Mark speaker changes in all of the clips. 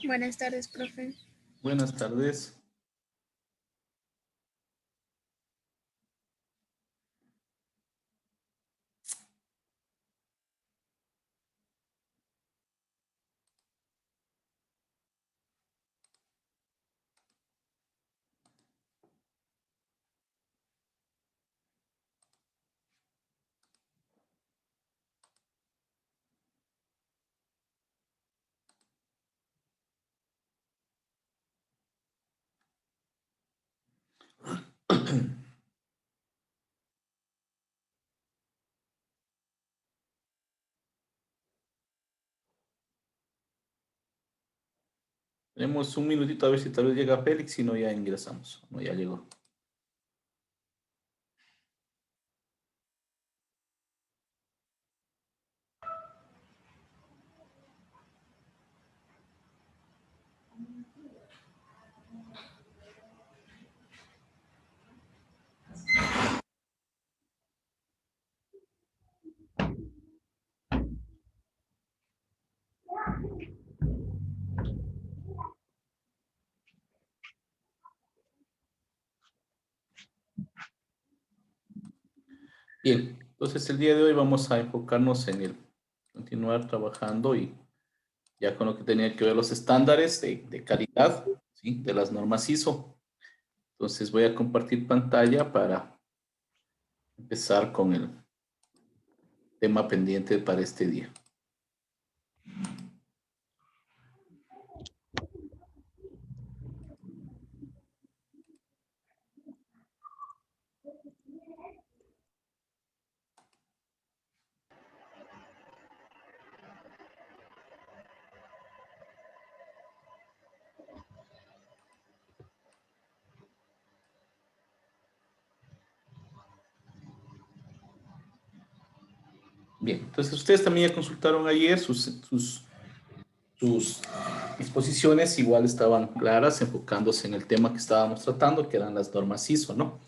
Speaker 1: Buenas tardes, profe.
Speaker 2: Buenas tardes. Tenemos un minutito a ver si tal vez llega Félix, si no ya ingresamos. No, ya llegó. Bien, entonces el día de hoy vamos a enfocarnos en el continuar trabajando y ya con lo que tenía que ver los estándares de calidad, ¿sí? De las normas ISO. Entonces voy a compartir pantalla para empezar con el tema pendiente para este día. Bien, entonces ustedes también ya consultaron ayer sus exposiciones, igual estaban claras, enfocándose en el tema que estábamos tratando, que eran las normas ISO, ¿no?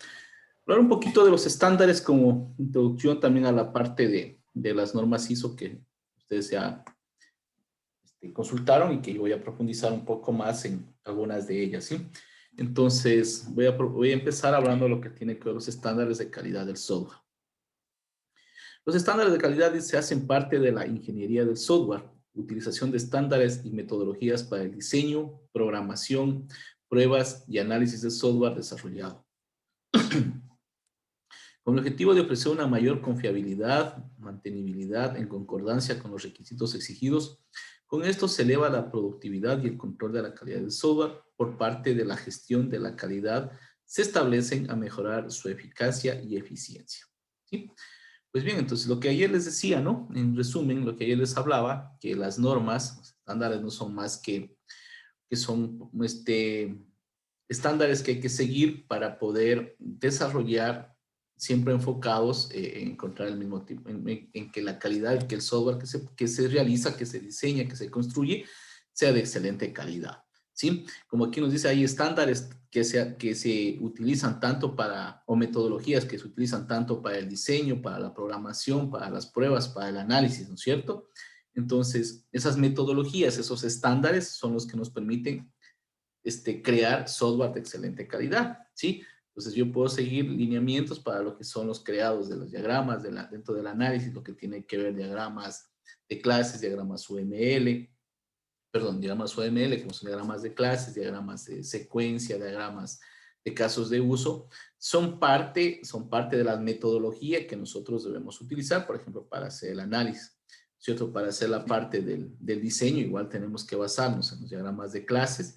Speaker 2: Hablar un poquito de los estándares como introducción también a la parte de las normas ISO que ustedes ya consultaron y que yo voy a profundizar un poco más en algunas de ellas, ¿sí? Entonces, voy a empezar hablando de lo que tiene que ver los estándares de calidad del software. Los estándares de calidad se hacen parte de la ingeniería del software, utilización de estándares y metodologías para el diseño, programación, pruebas y análisis de software desarrollado. Con el objetivo de ofrecer una mayor confiabilidad, mantenibilidad en concordancia con los requisitos exigidos. Con esto se eleva la productividad y el control de la calidad del software por parte de la gestión de la calidad. Se establecen a mejorar su eficacia y eficiencia, ¿sí? Pues bien, entonces lo que ayer les decía, ¿no? En resumen, lo que ayer les hablaba, que las normas, los estándares no son más que son estándares que hay que seguir para poder desarrollar siempre enfocados en encontrar el mismo tipo, en que la calidad, que el software que se realiza, que se diseña, que se construye, sea de excelente calidad, ¿sí? Como aquí nos dice, hay estándares que se utilizan tanto para, o metodologías que se utilizan tanto para el diseño, para la programación, para las pruebas, para el análisis, ¿no es cierto? Entonces, esas metodologías, esos estándares son los que nos permiten crear software de excelente calidad, ¿sí? Entonces yo puedo seguir lineamientos para lo que son los creados de los diagramas dentro del análisis, lo que tiene que ver diagramas de clases, diagramas UML, perdón, diagramas UML, como son diagramas de clases, diagramas de secuencia, diagramas de casos de uso, son parte de la metodología que nosotros debemos utilizar, por ejemplo, para hacer el análisis, ¿cierto? Para hacer la parte del diseño, igual tenemos que basarnos en los diagramas de clases,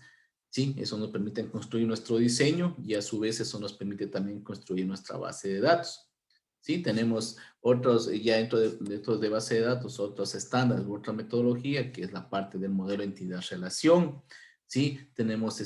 Speaker 2: ¿sí? Eso nos permite construir nuestro diseño y a su vez eso nos permite también construir nuestra base de datos. ¿Sí? Tenemos otros, ya dentro de base de datos, otros estándares, otra metodología, que es la parte del modelo entidad-relación, ¿sí? Tenemos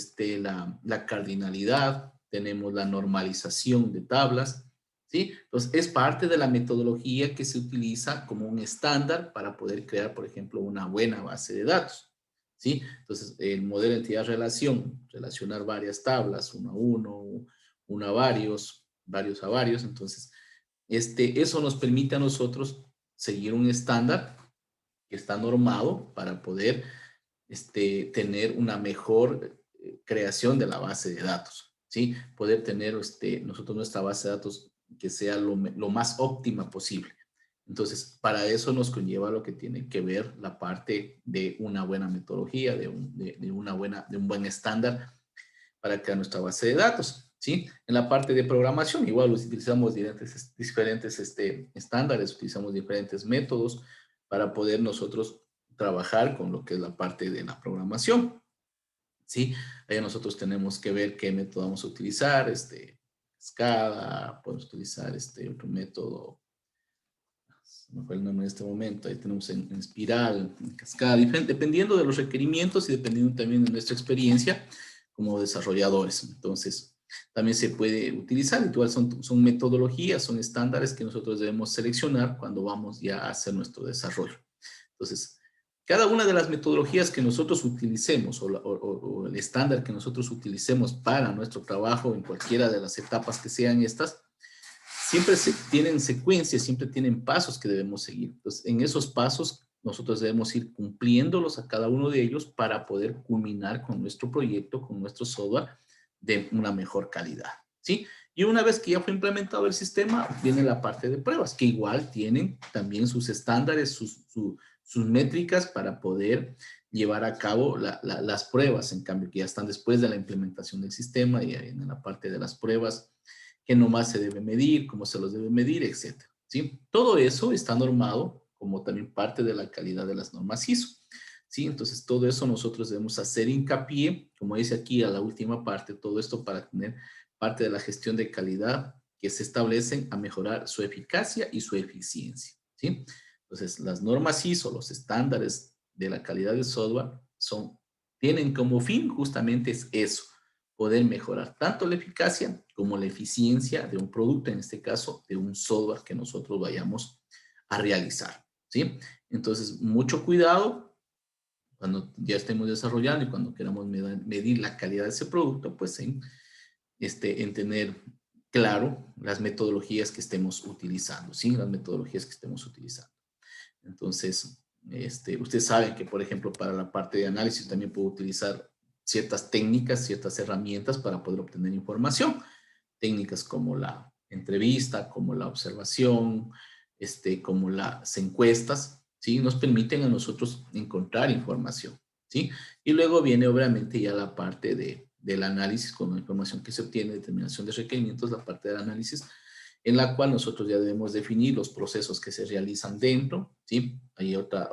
Speaker 2: la cardinalidad, tenemos la normalización de tablas, ¿sí? Entonces, es parte de la metodología que se utiliza como un estándar para poder crear, por ejemplo, una buena base de datos, ¿sí? Entonces, el modelo entidad-relación, relacionar varias tablas, uno a uno, uno a varios, varios a varios, entonces, eso nos permite a nosotros seguir un estándar que está normado para poder tener una mejor creación de la base de datos, ¿sí? Poder tener nosotros nuestra base de datos que sea lo más óptima posible. Entonces, para eso nos conlleva lo que tiene que ver la parte de una buena metodología, de un buen estándar para crear nuestra base de datos, ¿sí? En la parte de programación, igual utilizamos diferentes estándares, utilizamos diferentes métodos para poder nosotros trabajar con lo que es la parte de la programación, ¿sí? Ahí nosotros tenemos que ver qué método vamos a utilizar, escala, podemos utilizar otro método, no fue el nombre en este momento, ahí tenemos en espiral, en cascada, dependiendo de los requerimientos y dependiendo también de nuestra experiencia como desarrolladores. Entonces, también se puede utilizar, igual son metodologías, son estándares que nosotros debemos seleccionar cuando vamos ya a hacer nuestro desarrollo. Entonces, cada una de las metodologías que nosotros utilicemos o el estándar que nosotros utilicemos para nuestro trabajo en cualquiera de las etapas que sean estas, siempre tienen secuencias, siempre tienen pasos que debemos seguir. Entonces, en esos pasos nosotros debemos ir cumpliéndolos a cada uno de ellos para poder culminar con nuestro proyecto, con nuestro software de una mejor calidad, ¿sí? Y una vez que ya fue implementado el sistema, viene la parte de pruebas, que igual tienen también sus estándares, sus métricas para poder llevar a cabo las pruebas, en cambio, que ya están después de la implementación del sistema y en la parte de las pruebas, qué nomás se debe medir, cómo se los debe medir, etcétera, ¿sí? Todo eso está normado como también parte de la calidad de las normas ISO, ¿sí? Entonces, todo eso nosotros debemos hacer hincapié, como dice aquí a la última parte, todo esto para tener parte de la gestión de calidad que se establecen a mejorar su eficacia y su eficiencia, ¿sí? Entonces, las normas ISO, los estándares de la calidad del software tienen como fin justamente es eso, poder mejorar tanto la eficacia como la eficiencia de un producto, en este caso, de un software que nosotros vayamos a realizar, ¿sí? Entonces, mucho cuidado cuando ya estemos desarrollando y cuando queramos medir la calidad de ese producto, pues en tener claro las metodologías que estemos utilizando, ¿sí? Las metodologías que estemos utilizando. Entonces, usted sabe que, por ejemplo, para la parte de análisis también puedo utilizar ciertas técnicas, ciertas herramientas para poder obtener información. Técnicas como la entrevista, como la observación, como las encuestas, ¿sí? Nos permiten a nosotros encontrar información, ¿sí? Y luego viene obviamente ya la parte del análisis con la información que se obtiene, determinación de requerimientos, la parte del análisis, en la cual nosotros ya debemos definir los procesos que se realizan dentro, ¿sí? Hay otra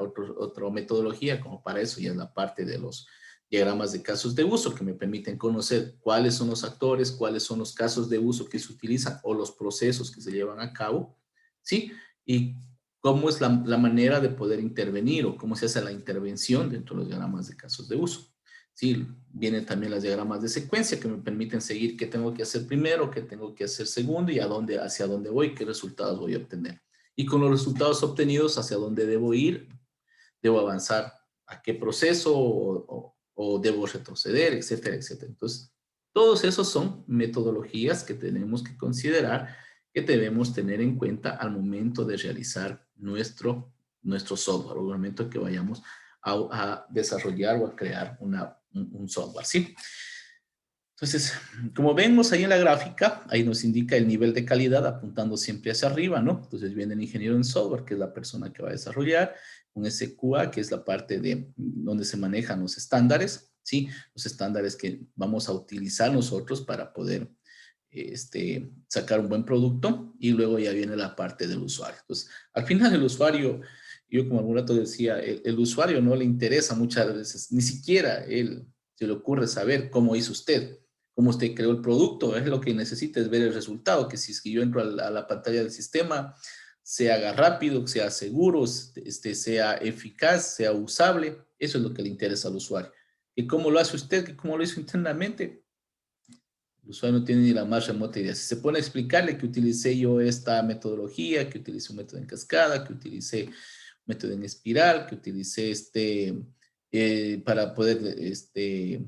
Speaker 2: metodología como para eso, ya es la parte de los diagramas de casos de uso que me permiten conocer cuáles son los actores, cuáles son los casos de uso que se utilizan o los procesos que se llevan a cabo, ¿sí? Y cómo es la manera de poder intervenir o cómo se hace la intervención dentro de los diagramas de casos de uso. Sí, vienen también los diagramas de secuencia que me permiten seguir qué tengo que hacer primero, qué tengo que hacer segundo y hacia dónde voy, qué resultados voy a obtener. Y con los resultados obtenidos, hacia dónde debo ir, debo avanzar, a qué proceso o debo retroceder, etcétera, etcétera. Entonces, todos esos son metodologías que tenemos que considerar, que debemos tener en cuenta al momento de realizar nuestro software, al momento que vayamos a desarrollar o a crear un software, ¿sí? Entonces, como vemos ahí en la gráfica, ahí nos indica el nivel de calidad apuntando siempre hacia arriba, ¿no? Entonces viene el ingeniero en software, que es la persona que va a desarrollar, un SQA, que es la parte de donde se manejan los estándares, ¿sí? Los estándares que vamos a utilizar nosotros para poder sacar un buen producto, y luego ya viene la parte del usuario. Entonces, al final el usuario, yo como algún rato decía, el usuario no le interesa muchas veces, ni siquiera él se le ocurre saber cómo hizo usted, cómo usted creó el producto. Es lo que necesita, es ver el resultado, que si es que yo entro a la pantalla del sistema, se haga rápido, sea seguro, sea eficaz, sea usable. Eso es lo que le interesa al usuario. ¿Y cómo lo hace usted? ¿Que cómo lo hizo internamente? El usuario no tiene ni la más remota idea. Si se pone a explicarle que utilicé yo esta metodología, que utilicé un método en cascada, que utilicé un método en espiral, que utilicé para poder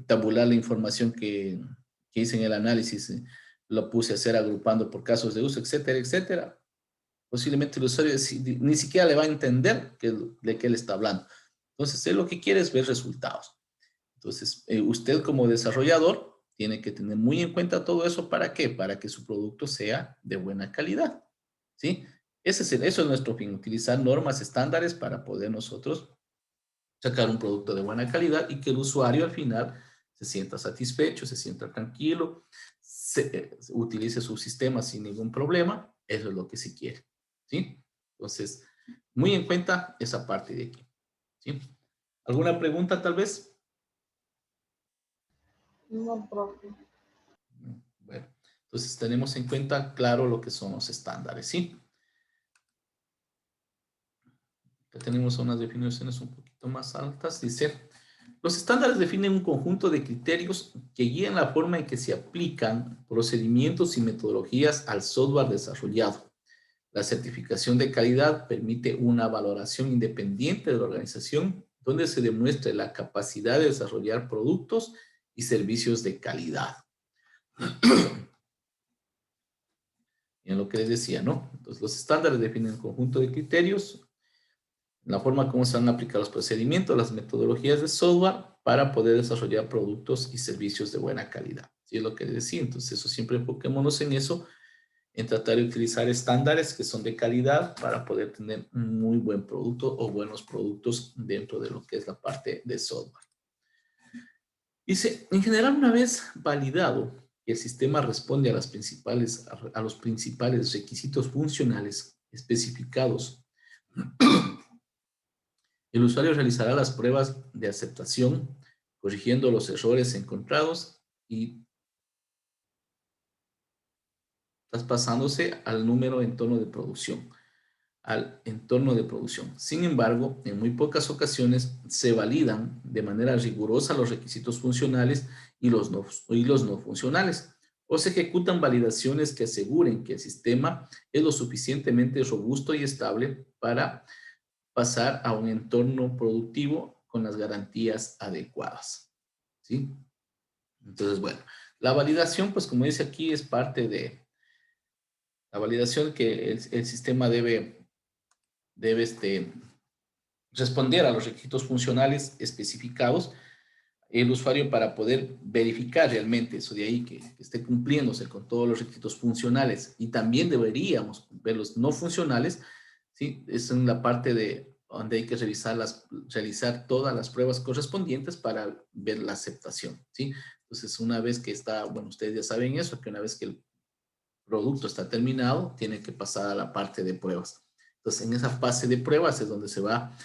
Speaker 2: tabular la información que hice en el análisis, lo puse a hacer agrupando por casos de uso, etcétera, etcétera. Posiblemente el usuario ni siquiera le va a entender de qué le está hablando. Entonces, él lo que quiere es ver resultados. Entonces, usted como desarrollador tiene que tener muy en cuenta todo eso. ¿Para qué? Para que su producto sea de buena calidad, ¿sí? Eso es nuestro fin, utilizar normas estándares para poder nosotros sacar un producto de buena calidad y que el usuario al final se sienta satisfecho, se sienta tranquilo, utilice su sistema sin ningún problema. Eso es lo que se quiere, ¿sí? Entonces, muy en cuenta esa parte de aquí, ¿sí? ¿Alguna pregunta tal vez?
Speaker 1: No, profe.
Speaker 2: Bueno, entonces tenemos en cuenta, claro, lo que son los estándares, ¿sí? Ya tenemos unas definiciones un poquito más altas. Dice, los estándares definen un conjunto de criterios que guían la forma en que se aplican procedimientos y metodologías al software desarrollado. La certificación de calidad permite una valoración independiente de la organización donde se demuestre la capacidad de desarrollar productos y servicios de calidad. En lo que les decía, ¿no? Entonces, los estándares definen un conjunto de criterios, la forma como se van a aplicar los procedimientos, las metodologías de software para poder desarrollar productos y servicios de buena calidad. ¿Sí es lo que les decía? Entonces, eso siempre enfoquémonos en eso, en tratar de utilizar estándares que son de calidad para poder tener un muy buen producto o buenos productos dentro de lo que es la parte de software. Dice, en general, una vez validado que el sistema responde a los principales requisitos funcionales especificados, el usuario realizará las pruebas de aceptación, corrigiendo los errores encontrados y traspasándose al número entorno de producción, al entorno de producción. Sin embargo, en muy pocas ocasiones se validan de manera rigurosa los requisitos funcionales y los no funcionales, o se ejecutan validaciones que aseguren que el sistema es lo suficientemente robusto y estable para pasar a un entorno productivo con las garantías adecuadas, ¿sí? Entonces, bueno, la validación, pues como dice aquí, es parte de la validación que el sistema debe responder a los requisitos funcionales especificados el usuario para poder verificar realmente eso de ahí, que esté cumpliéndose con todos los requisitos funcionales, y también deberíamos ver los no funcionales, ¿sí? Es en la parte de donde hay que realizar todas las pruebas correspondientes para ver la aceptación, ¿sí? Entonces, una vez que está, bueno, ustedes ya saben eso, que una vez que el producto está terminado, tiene que pasar a la parte de pruebas. Entonces, en esa fase de pruebas es donde se va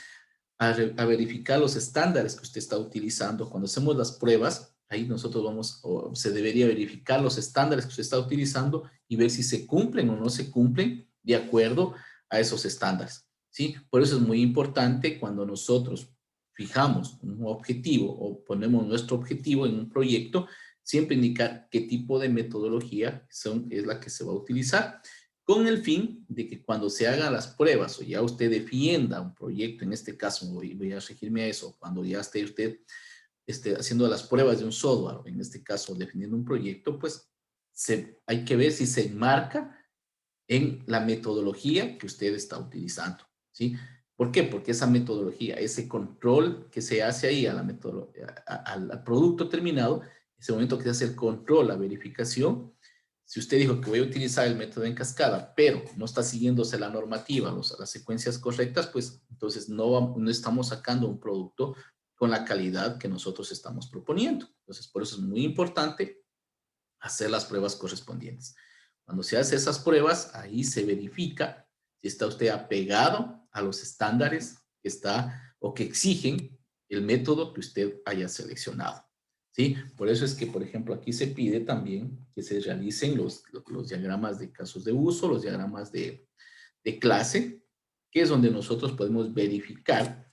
Speaker 2: a verificar los estándares que usted está utilizando. Cuando hacemos las pruebas, ahí nosotros vamos, o se debería verificar los estándares que usted está utilizando y ver si se cumplen o no se cumplen de acuerdo a esos estándares, ¿sí? Por eso es muy importante cuando nosotros fijamos un objetivo o ponemos nuestro objetivo en un proyecto, siempre indicar qué tipo de metodología es la que se va a utilizar, con el fin de que cuando se hagan las pruebas o ya usted defienda un proyecto, en este caso voy a regirme a eso, cuando ya esté usted haciendo las pruebas de un software, o en este caso definiendo un proyecto, pues hay que ver si se enmarca en la metodología que usted está utilizando, ¿sí? ¿Por qué? Porque esa metodología, ese control que se hace ahí al producto terminado, ese momento que se hace el control, la verificación, si usted dijo que voy a utilizar el método en cascada, pero no está siguiéndose la normativa, las secuencias correctas, pues entonces no estamos sacando un producto con la calidad que nosotros estamos proponiendo. Entonces, por eso es muy importante hacer las pruebas correspondientes. Cuando se hace esas pruebas, ahí se verifica si está usted apegado a los estándares que está o que exigen el método que usted haya seleccionado, ¿sí? Por eso es que, por ejemplo, aquí se pide también que se realicen los diagramas de casos de uso, los diagramas de clase, que es donde nosotros podemos verificar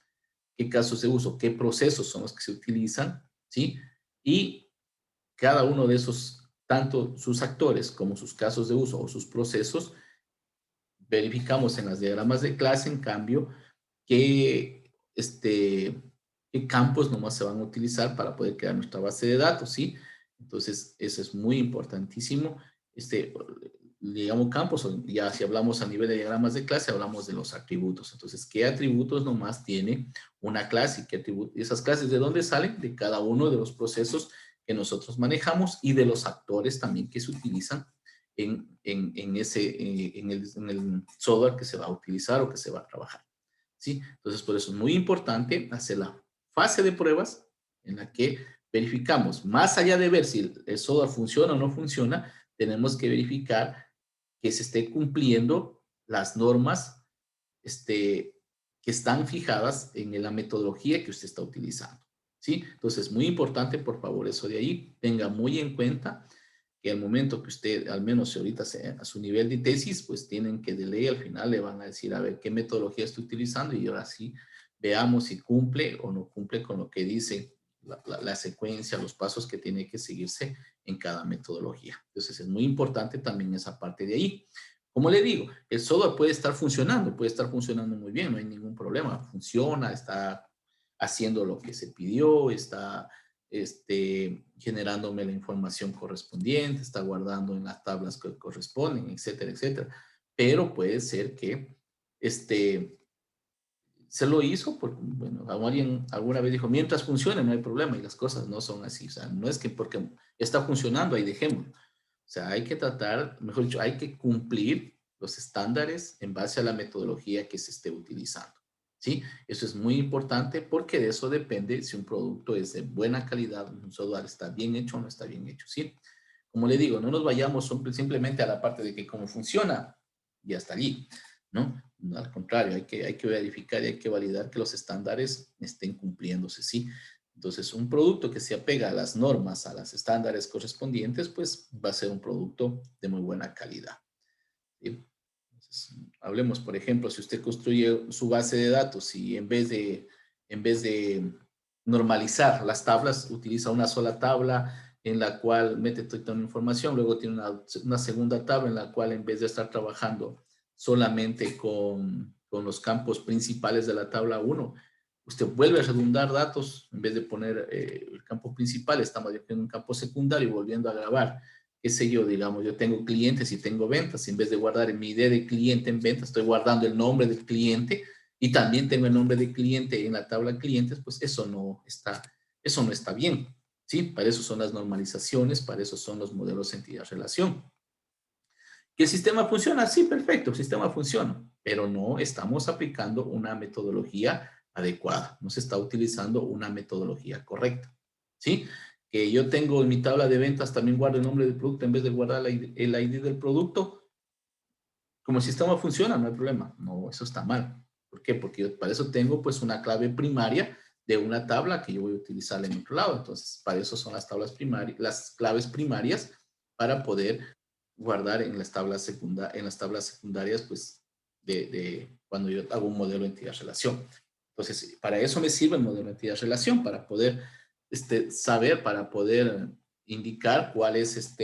Speaker 2: qué casos de uso, qué procesos son los que se utilizan, ¿sí? Y cada uno de esos, tanto sus actores como sus casos de uso o sus procesos, verificamos en las diagramas de clase, en cambio, qué, qué campos nomás se van a utilizar para poder crear nuestra base de datos, ¿sí? Entonces, eso es muy importantísimo. le llamo campos, o ya si hablamos a nivel de diagramas de clase, hablamos de los atributos. Entonces, ¿qué atributos nomás tiene una clase? ¿Y qué atributos? ¿Esas clases de dónde salen? De cada uno de los procesos que nosotros manejamos y de los actores también que se utilizan en el software que se va a utilizar o que se va a trabajar. ¿Sí? Entonces, por eso es muy importante hacer la fase de pruebas en la que verificamos, más allá de ver si el software funciona o no funciona, tenemos que verificar que se esté cumpliendo las normas que están fijadas en la metodología que usted está utilizando. ¿Sí? Entonces, muy importante, por favor, eso de ahí, tenga muy en cuenta que al momento que usted, al menos si ahorita a su nivel de tesis, pues tienen que de ley al final le van a decir, a ver, qué metodología estoy utilizando y ahora sí veamos si cumple o no cumple con lo que dice la secuencia, los pasos que tiene que seguirse en cada metodología. Entonces es muy importante también esa parte de ahí. Como le digo, el software puede estar funcionando muy bien, no hay ningún problema, funciona, está haciendo lo que se pidió, está generándome la información correspondiente, está guardando en las tablas que corresponden, etcétera, etcétera. Pero puede ser que se lo hizo porque, bueno, alguien alguna vez dijo, mientras funcione no hay problema y las cosas no son así. O sea, no es que porque está funcionando ahí dejémoslo. O sea, hay que tratar, mejor dicho, hay que cumplir los estándares en base a la metodología que se esté utilizando. ¿Sí? Eso es muy importante porque de eso depende si un producto es de buena calidad, un software está bien hecho o no está bien hecho. ¿Sí? Como le digo, no nos vayamos simplemente a la parte de que cómo funciona y hasta allí, ¿no? Al contrario, hay que verificar y hay que validar que los estándares estén cumpliéndose, ¿sí? Entonces, un producto que se apega a las normas, a los estándares correspondientes, pues va a ser un producto de muy buena calidad. ¿Sí? Entonces, hablemos, por ejemplo, si usted construye su base de datos y en vez de normalizar las tablas, utiliza una sola tabla en la cual mete toda la información, luego tiene una segunda tabla en la cual en vez de estar trabajando solamente con los campos principales de la tabla 1, usted vuelve a redundar datos, en vez de poner el campo principal, estamos en un campo secundario y volviendo a grabar, qué sé yo, digamos, yo tengo clientes y tengo ventas, en vez de guardar mi ID de cliente en ventas, estoy guardando el nombre del cliente y también tengo el nombre de cliente en la tabla clientes, pues eso no está bien, ¿sí? Para eso son las normalizaciones, para eso son los modelos entidad-relación. ¿Que el sistema funciona? Sí, perfecto, el sistema funciona, pero no estamos aplicando una metodología adecuada, no se está utilizando una metodología correcta, ¿sí? Que yo tengo en mi tabla de ventas, también guardo el nombre del producto en vez de guardar el ID del producto, como el sistema funciona, no hay problema, no, eso está mal. ¿Por qué? Porque yo para eso tengo pues una clave primaria de una tabla que yo voy a utilizar en otro lado, entonces para eso son las claves primarias para poder guardar en las tablas secundarias, pues, cuando yo hago un modelo de entidad-relación. Entonces, para eso me sirve el modelo de entidad-relación, para poder saber, para poder indicar cuál es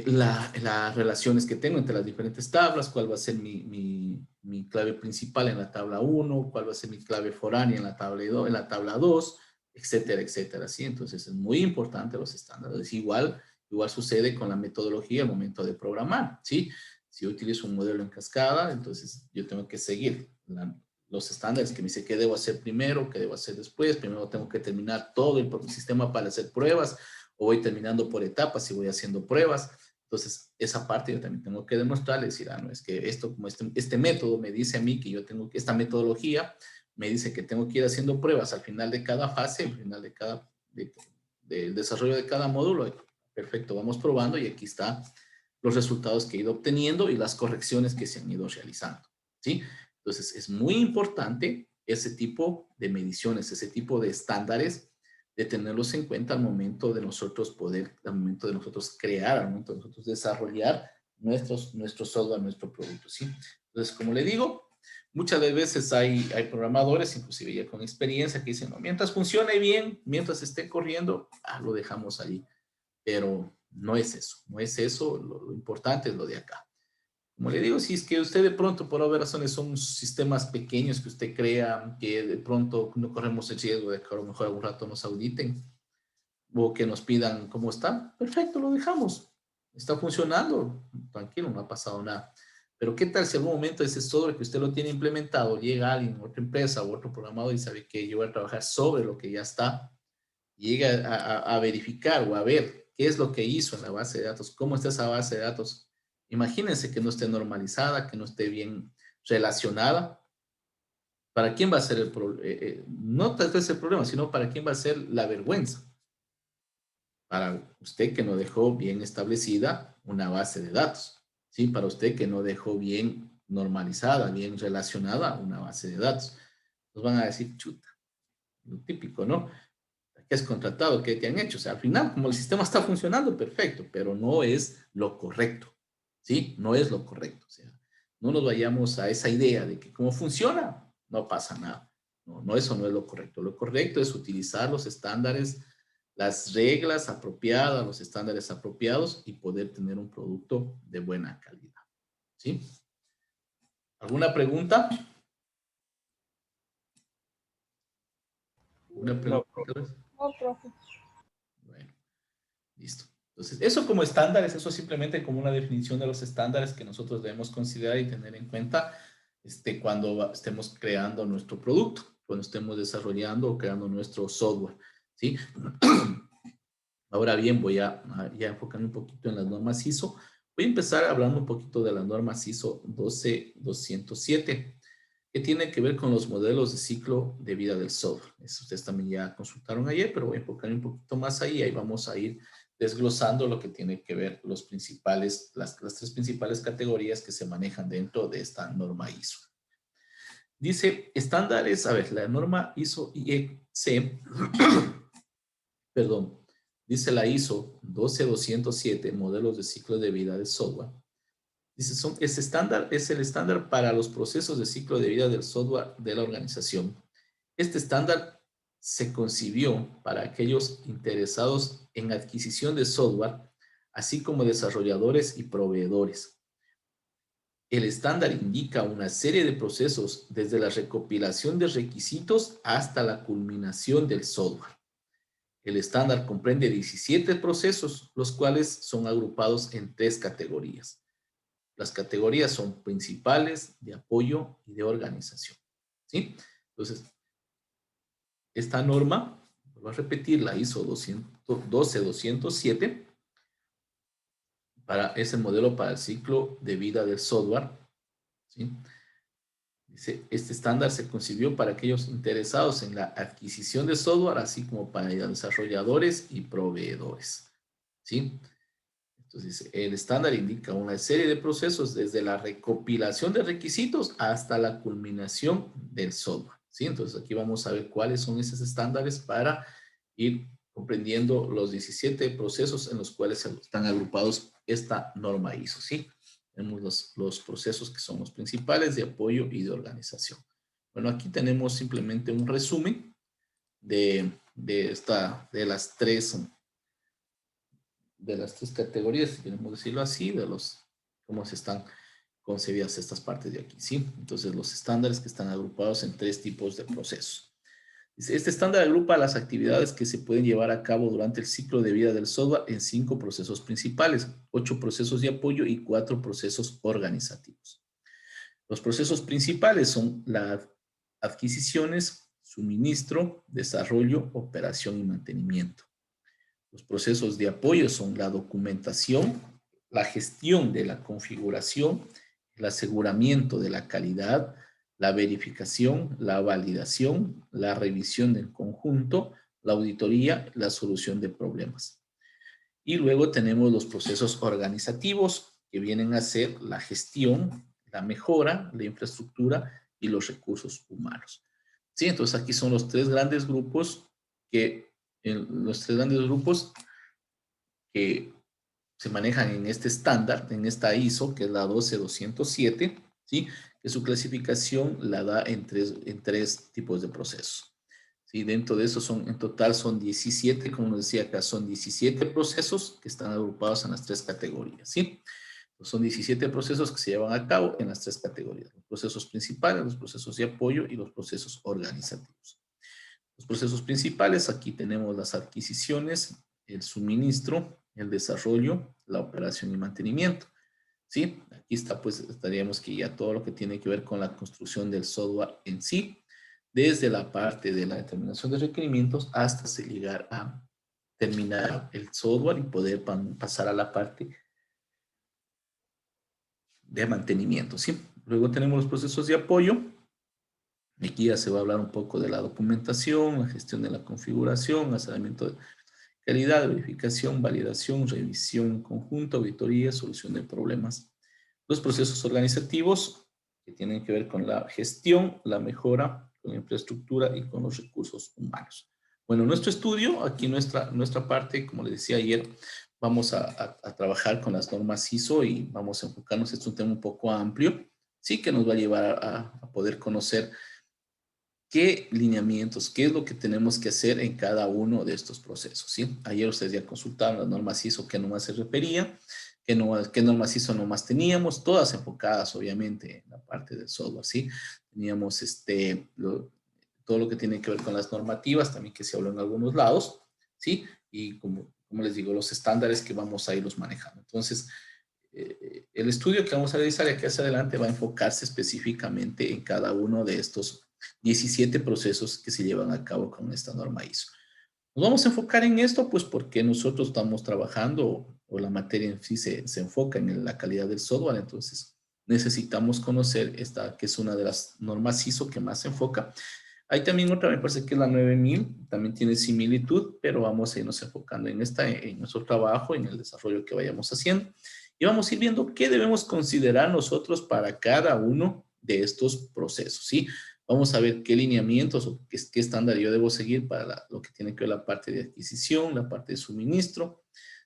Speaker 2: las relaciones que tengo entre las diferentes tablas, cuál va a ser mi clave principal en la tabla 1, cuál va a ser mi clave foránea en la tabla 2, etcétera, etcétera. ¿Sí? Entonces es muy importante los estándares. Igual sucede con la metodología al momento de programar. ¿Sí? Si yo utilizo un modelo en cascada, entonces yo tengo que seguir los estándares que me dice qué debo hacer primero, qué debo hacer después. Primero tengo que terminar todo el sistema para hacer pruebas, o voy terminando por etapas y voy haciendo pruebas. Entonces, esa parte yo también tengo que demostrarle, decir, no, es que esto, como este método me dice a mí que yo tengo que, esta metodología me dice que tengo que ir haciendo pruebas al final de cada fase, al final del desarrollo de cada módulo. Perfecto, vamos probando y aquí están los resultados que he ido obteniendo y las correcciones que se han ido realizando, ¿sí? Entonces, es muy importante ese tipo de mediciones, ese tipo de estándares, de tenerlos en cuenta al momento de nosotros al momento de nosotros crear, al momento de nosotros desarrollar nuestro software, nuestro producto, ¿sí? Entonces, como le digo, muchas veces hay programadores, inclusive ya con experiencia, que dicen, no, mientras funcione bien, mientras esté corriendo, lo dejamos ahí. Pero no es eso, no es eso, lo importante es lo de acá. Como le digo, si es que usted de pronto, por obvias razones, son sistemas pequeños que usted crea, que de pronto no corremos el riesgo de que a lo mejor algún rato nos auditen, o que nos pidan cómo está, perfecto, lo dejamos. Está funcionando, tranquilo, no ha pasado nada. Pero ¿qué tal si en algún momento ese software que usted lo tiene implementado, llega alguien, otra empresa o otro programador y sabe que yo voy a trabajar sobre lo que ya está, llega a verificar o a ver qué es lo que hizo en la base de datos, cómo está esa base de datos? Imagínense que no esté normalizada, que no esté bien relacionada. ¿Para quién va a ser el problema? No tal vez el problema, sino para quién va a ser la vergüenza. Para usted que no dejó bien establecida una base de datos, ¿sí? Para usted que no dejó bien normalizada, bien relacionada una base de datos. Nos van a decir, chuta, lo típico, ¿no? ¿Qué has contratado? ¿Qué te han hecho? O sea, al final, como el sistema está funcionando, perfecto, pero no es lo correcto, ¿sí? No es lo correcto. O sea, no nos vayamos a esa idea de que como funciona, no pasa nada. No, no, eso no es lo correcto. Lo correcto es utilizar los estándares, las reglas apropiadas, los estándares apropiados y poder tener un producto de buena calidad, ¿sí? ¿Alguna pregunta? ¿Una
Speaker 1: No,
Speaker 2: pregunta, tal vez?
Speaker 3: No, profe.
Speaker 2: Bueno. Listo. Entonces, eso como estándares, eso simplemente como una definición de los estándares que nosotros debemos considerar y tener en cuenta cuando estemos creando nuestro producto, cuando estemos desarrollando o creando nuestro software, ¿sí? Ahora bien, voy a ya enfocarme un poquito en las normas ISO. Voy a empezar hablando un poquito de las normas ISO 12207, que tiene que ver con los modelos de ciclo de vida del software. Eso ustedes también ya consultaron ayer, pero voy a enfocarme un poquito más ahí. Ahí vamos a ir desglosando lo que tiene que ver las tres principales categorías que se manejan dentro de esta norma ISO. Dice estándares, a ver, la norma ISO IEC, perdón, dice la ISO 12207, modelos de ciclo de vida del software. Dice, es el estándar para los procesos de ciclo de vida del software de la organización. Este estándar se concibió para aquellos interesados en adquisición de software, así como desarrolladores y proveedores. El estándar indica una serie de procesos desde la recopilación de requisitos hasta la culminación del software. El estándar comprende 17 procesos, los cuales son agrupados en 3 categorías. Las categorías son principales, de apoyo y de organización, ¿sí? Entonces, esta norma, voy a repetir, la ISO 12207, es el modelo para el ciclo de vida del software, ¿sí? Dice, este estándar se concibió para aquellos interesados en la adquisición de software, así como para desarrolladores y proveedores, ¿sí? Entonces, el estándar indica una serie de procesos desde la recopilación de requisitos hasta la culminación del software, ¿sí? Entonces, aquí vamos a ver cuáles son esos estándares para ir comprendiendo los 17 procesos en los cuales están agrupados esta norma ISO, ¿sí? Tenemos los procesos que son los principales de apoyo y de organización. Bueno, aquí tenemos simplemente un resumen de las tres categorías, si queremos decirlo así, cómo se están concebidas estas partes de aquí, ¿sí? Entonces, los estándares que están agrupados en 3 tipos de procesos. Este estándar agrupa las actividades que se pueden llevar a cabo durante el ciclo de vida del software en 5 procesos principales, 8 procesos de apoyo y 4 procesos organizativos. Los procesos principales son las adquisiciones, suministro, desarrollo, operación y mantenimiento. Los procesos de apoyo son la documentación, la gestión de la configuración, el aseguramiento de la calidad, la verificación, la validación, la revisión del conjunto, la auditoría, la solución de problemas. Y luego tenemos los procesos organizativos, que vienen a ser la gestión, la mejora, la infraestructura y los recursos humanos. Sí, entonces aquí son los 3 grandes grupos que se manejan en este estándar, en esta ISO, que es la 12207, ¿sí? Que su clasificación la da en tres tipos de procesos. ¿Sí? Dentro de eso en total son 17, como nos decía acá, son 17 procesos que están agrupados en las 3 categorías, ¿sí? Entonces, son 17 procesos que se llevan a cabo en las 3 categorías, los procesos principales, los procesos de apoyo y los procesos organizativos. Los procesos principales, aquí tenemos las adquisiciones, el suministro, el desarrollo, la operación y mantenimiento. ¿Sí? Aquí está, pues estaríamos que ya todo lo que tiene que ver con la construcción del software en sí, desde la parte de la determinación de requerimientos hasta llegar a terminar el software y poder pasar a la parte de mantenimiento, ¿sí? Luego tenemos los procesos de apoyo. Aquí ya se va a hablar un poco de la documentación, la gestión de la configuración, aseguramiento de calidad, verificación, validación, revisión en conjunto, auditoría, solución de problemas. Los procesos organizativos que tienen que ver con la gestión, la mejora, con la infraestructura y con los recursos humanos. Bueno, nuestro estudio, aquí nuestra parte, como les decía ayer, vamos a trabajar con las normas ISO y vamos a enfocarnos, este es un tema un poco amplio, sí que nos va a llevar a poder conocer qué lineamientos, qué es lo que tenemos que hacer en cada uno de estos procesos, ¿sí? Ayer ustedes ya consultaron las normas ISO que nomás se refería, qué normas ISO nomás teníamos, todas enfocadas obviamente en la parte del software, ¿sí? Teníamos todo lo que tiene que ver con las normativas, también que se habló en algunos lados, ¿sí? Y como les digo, los estándares que vamos a irlos manejando. Entonces, el estudio que vamos a realizar aquí hacia adelante va a enfocarse específicamente en cada uno de estos 17 procesos que se llevan a cabo con esta norma ISO. Nos vamos a enfocar en esto, pues porque nosotros estamos trabajando o la materia en sí se enfoca en la calidad del software, entonces necesitamos conocer esta, que es una de las normas ISO que más se enfoca. Hay también otra, me parece que es la 9000, también tiene similitud, pero vamos a irnos enfocando en esta, en nuestro trabajo, en el desarrollo que vayamos haciendo. Y vamos a ir viendo qué debemos considerar nosotros para cada uno de estos procesos, ¿sí? Vamos a ver qué lineamientos o qué estándar yo debo seguir para lo que tiene que ver la parte de adquisición, la parte de suministro.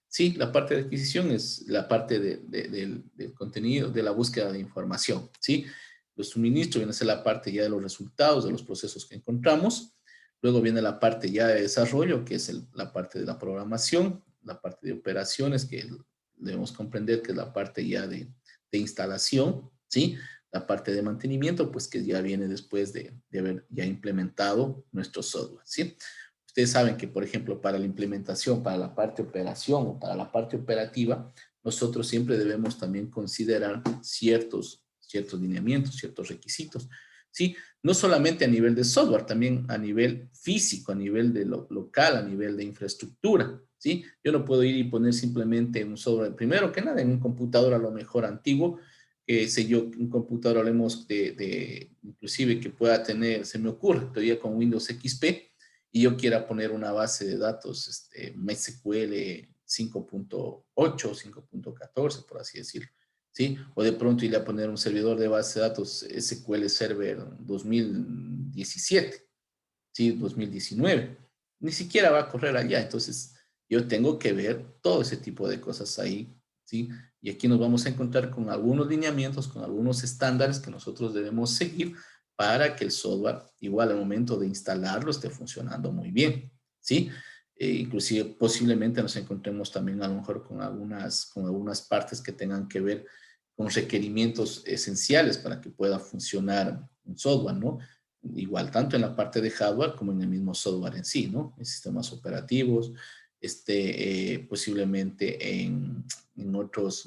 Speaker 2: Sí, la parte de adquisición es la parte del contenido, de la búsqueda de información, ¿sí? Los suministros viene a ser la parte ya de los resultados, de los procesos que encontramos. Luego viene la parte ya de desarrollo, que es la parte de la programación, la parte de operaciones, que debemos comprender que es la parte ya de instalación, ¿sí? La parte de mantenimiento, pues que ya viene después de haber ya implementado nuestro software, ¿sí? Ustedes saben que, por ejemplo, para la implementación, para la parte operación o para la parte operativa, nosotros siempre debemos también considerar ciertos lineamientos, ciertos requisitos, ¿sí? No solamente a nivel de software, también a nivel físico, a nivel de lo local, a nivel de infraestructura, ¿sí? Yo no puedo ir y poner simplemente un software, primero que nada, en un computador a lo mejor antiguo, sé yo, un computador, hablemos inclusive que pueda tener, se me ocurre, todavía con Windows XP, y yo quiera poner una base de datos MySQL 5.8, 5.14, por así decirlo, ¿sí? O de pronto ir a poner un servidor de base de datos SQL Server 2017, ¿sí? 2019. Ni siquiera va a correr allá, entonces yo tengo que ver todo ese tipo de cosas ahí, ¿sí? Y aquí nos vamos a encontrar con algunos lineamientos, con algunos estándares que nosotros debemos seguir para que el software, igual al momento de instalarlo, esté funcionando muy bien, ¿sí? Inclusive posiblemente nos encontremos también a lo mejor con algunas partes que tengan que ver con requerimientos esenciales para que pueda funcionar un software, ¿no? Igual tanto en la parte de hardware como en el mismo software en sí, ¿no? En sistemas operativos, posiblemente en otros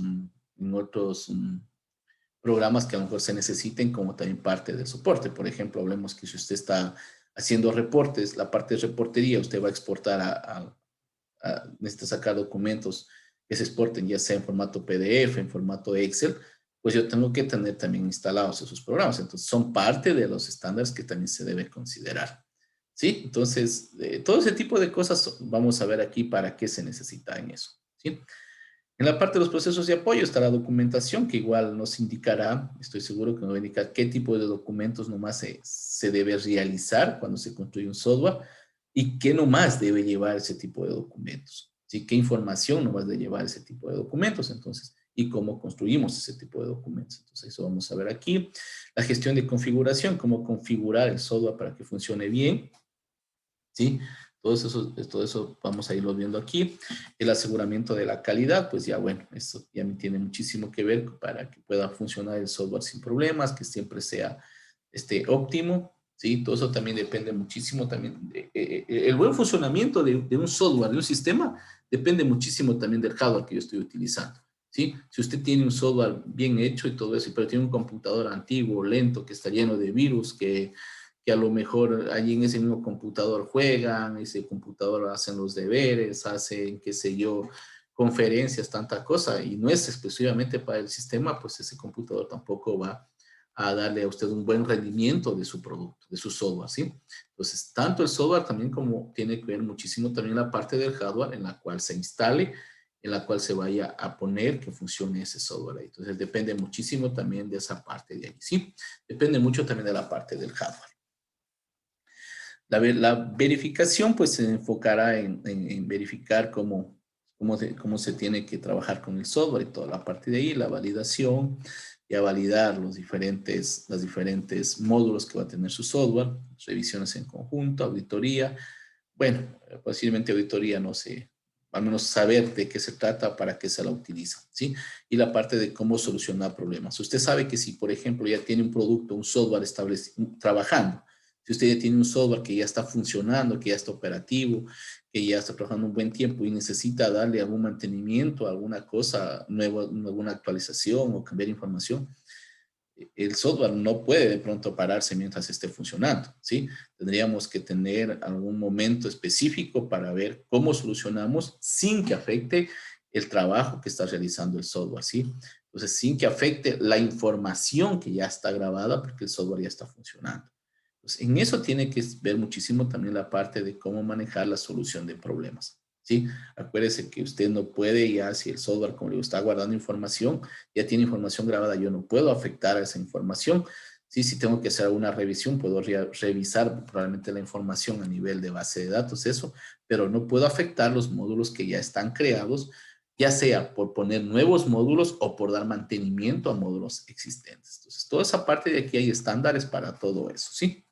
Speaker 2: programas que a lo mejor se necesiten como también parte del soporte. Por ejemplo, hablemos que si usted está haciendo reportes, la parte de reportería, usted va a exportar necesita sacar documentos que se exporten ya sea en formato PDF, en formato Excel, pues yo tengo que tener también instalados esos programas. Entonces, son parte de los estándares que también se debe considerar. ¿Sí? Entonces, todo ese tipo de cosas vamos a ver aquí para qué se necesita en eso. ¿Sí? En la parte de los procesos de apoyo está la documentación, que igual nos indicará, estoy seguro que nos va a indicar qué tipo de documentos nomás se debe realizar cuando se construye un software y qué nomás debe llevar ese tipo de documentos. ¿Sí? ¿Qué información nomás debe llevar ese tipo de documentos? Entonces, y cómo construimos ese tipo de documentos. Entonces, eso vamos a ver aquí. La gestión de configuración, cómo configurar el software para que funcione bien. ¿Sí? Todo eso vamos a irlo viendo aquí. El aseguramiento de la calidad, pues ya bueno, eso ya tiene muchísimo que ver para que pueda funcionar el software sin problemas, que siempre sea óptimo, ¿sí? Todo eso también depende muchísimo también. El buen funcionamiento de un software, de un sistema, depende muchísimo también del hardware que yo estoy utilizando, ¿sí? Si usted tiene un software bien hecho y todo eso, pero tiene un computador antiguo, lento, que está lleno de virus, que a lo mejor allí en ese mismo computador juegan, ese computador hacen los deberes, hacen, qué sé yo, conferencias, tanta cosa, y no es exclusivamente para el sistema, pues ese computador tampoco va a darle a usted un buen rendimiento de su producto, de su software, ¿sí? Entonces, tanto el software también como tiene que ver muchísimo también la parte del hardware en la cual se instale, en la cual se vaya a poner que funcione ese software ahí. Entonces, depende muchísimo también de esa parte de ahí, ¿sí? Depende mucho también de la parte del hardware. La verificación, pues, se enfocará en verificar cómo se tiene que trabajar con el software y toda la parte de ahí, la validación, y a validar los diferentes módulos que va a tener su software, revisiones en conjunto, auditoría. Bueno, posiblemente auditoría, no sé, al menos saber de qué se trata, para qué se la utiliza, ¿sí? Y la parte de cómo solucionar problemas. Usted sabe que si, por ejemplo, ya tiene un producto, un software establecido, trabajando, si usted ya tiene un software que ya está funcionando, que ya está operativo, que ya está trabajando un buen tiempo y necesita darle algún mantenimiento, alguna cosa nueva, alguna actualización o cambiar información, el software no puede de pronto pararse mientras esté funcionando, ¿sí? Tendríamos que tener algún momento específico para ver cómo solucionamos sin que afecte el trabajo que está realizando el software, ¿sí? Entonces, sin que afecte la información que ya está grabada porque el software ya está funcionando. Entonces, en eso tiene que ver muchísimo también la parte de cómo manejar la solución de problemas, ¿sí? Acuérdese que usted no puede ya, si el software, como le está guardando información, ya tiene información grabada, yo no puedo afectar a esa información. Sí, si tengo que hacer una revisión, puedo revisar probablemente la información a nivel de base de datos, eso, pero no puedo afectar los módulos que ya están creados, ya sea por poner nuevos módulos o por dar mantenimiento a módulos existentes. Entonces, toda esa parte de aquí hay estándares para todo eso, ¿sí?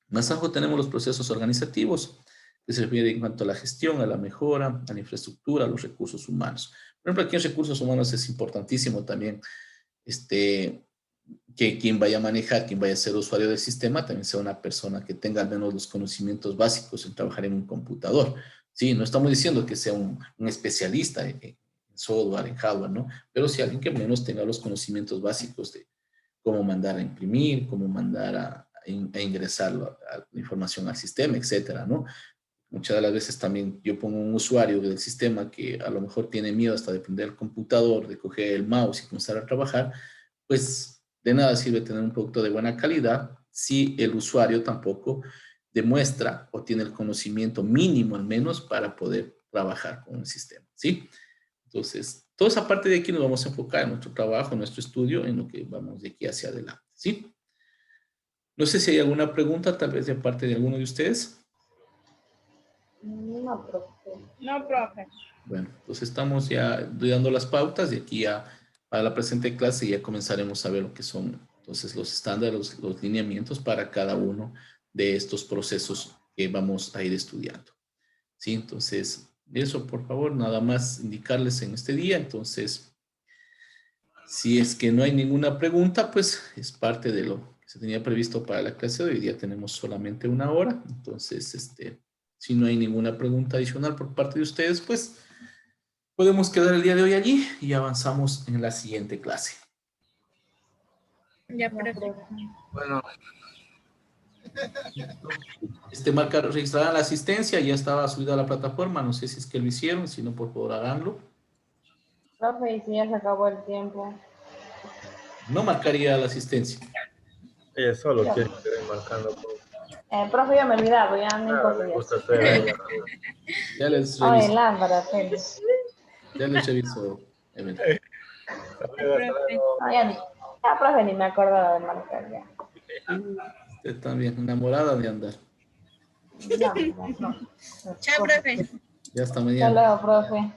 Speaker 2: Más abajo tenemos los procesos organizativos, que se refiere en cuanto a la gestión, a la mejora, a la infraestructura, a los recursos humanos. Por ejemplo, aquí en recursos humanos es importantísimo también que quien vaya a manejar, quien vaya a ser usuario del sistema, también sea una persona que tenga al menos los conocimientos básicos en trabajar en un computador. Sí, no estamos diciendo que sea un especialista en software, en hardware, ¿no? Pero sí alguien que al menos tenga los conocimientos básicos de cómo mandar a imprimir, cómo mandar a ingresar la información al sistema, etcétera, ¿no? Muchas de las veces también yo pongo un usuario del sistema que a lo mejor tiene miedo hasta de prender el computador, de coger el mouse y comenzar a trabajar, pues de nada sirve tener un producto de buena calidad si el usuario tampoco demuestra o tiene el conocimiento mínimo al menos para poder trabajar con el sistema, ¿sí? Entonces, toda esa parte de aquí nos vamos a enfocar en nuestro trabajo, en nuestro estudio, en lo que vamos de aquí hacia adelante, ¿sí? No sé si hay alguna pregunta, tal vez de parte de alguno de ustedes.
Speaker 1: No, profe. No, profe.
Speaker 2: Bueno, entonces estamos ya dando las pautas y aquí ya para la presente clase ya comenzaremos a ver lo que son entonces los estándares, los lineamientos para cada uno de estos procesos que vamos a ir estudiando. ¿Sí? Entonces, eso por favor, nada más indicarles en este día. Entonces, si es que no hay ninguna pregunta, pues es parte de lo que se tenía previsto para la clase de hoy. Día tenemos solamente una hora. Entonces, si no hay ninguna pregunta adicional por parte de ustedes, pues podemos quedar el día de hoy allí y avanzamos en la siguiente clase.
Speaker 1: Ya, profe.
Speaker 3: Bueno,
Speaker 2: Registrarán la asistencia, ya estaba subida a la plataforma, no sé si es que lo hicieron, si no, por favor, háganlo.
Speaker 1: Profe, y si ya se acabó el tiempo.
Speaker 2: No marcaría la asistencia.
Speaker 3: ella solo
Speaker 1: Ya.
Speaker 3: quiere que ir marcando.
Speaker 1: Profe, ya me he olvidado, ya no
Speaker 3: Nada, le
Speaker 1: importa
Speaker 3: gusta
Speaker 1: eso.
Speaker 3: hacer ahí.
Speaker 2: Ya les
Speaker 1: Ay,
Speaker 2: reviso.
Speaker 1: lámpara, feliz.
Speaker 2: Ya les reviso, Evelyn.
Speaker 3: Hasta luego, hasta luego.
Speaker 1: No, ya ni. Ya, profe, ni me acordaba de marcar ya.
Speaker 2: Usted también, enamorada de andar.
Speaker 1: No, no, no.
Speaker 4: Chao, profe.
Speaker 2: Ya hasta
Speaker 1: Hasta
Speaker 2: mañana.
Speaker 1: luego, profe.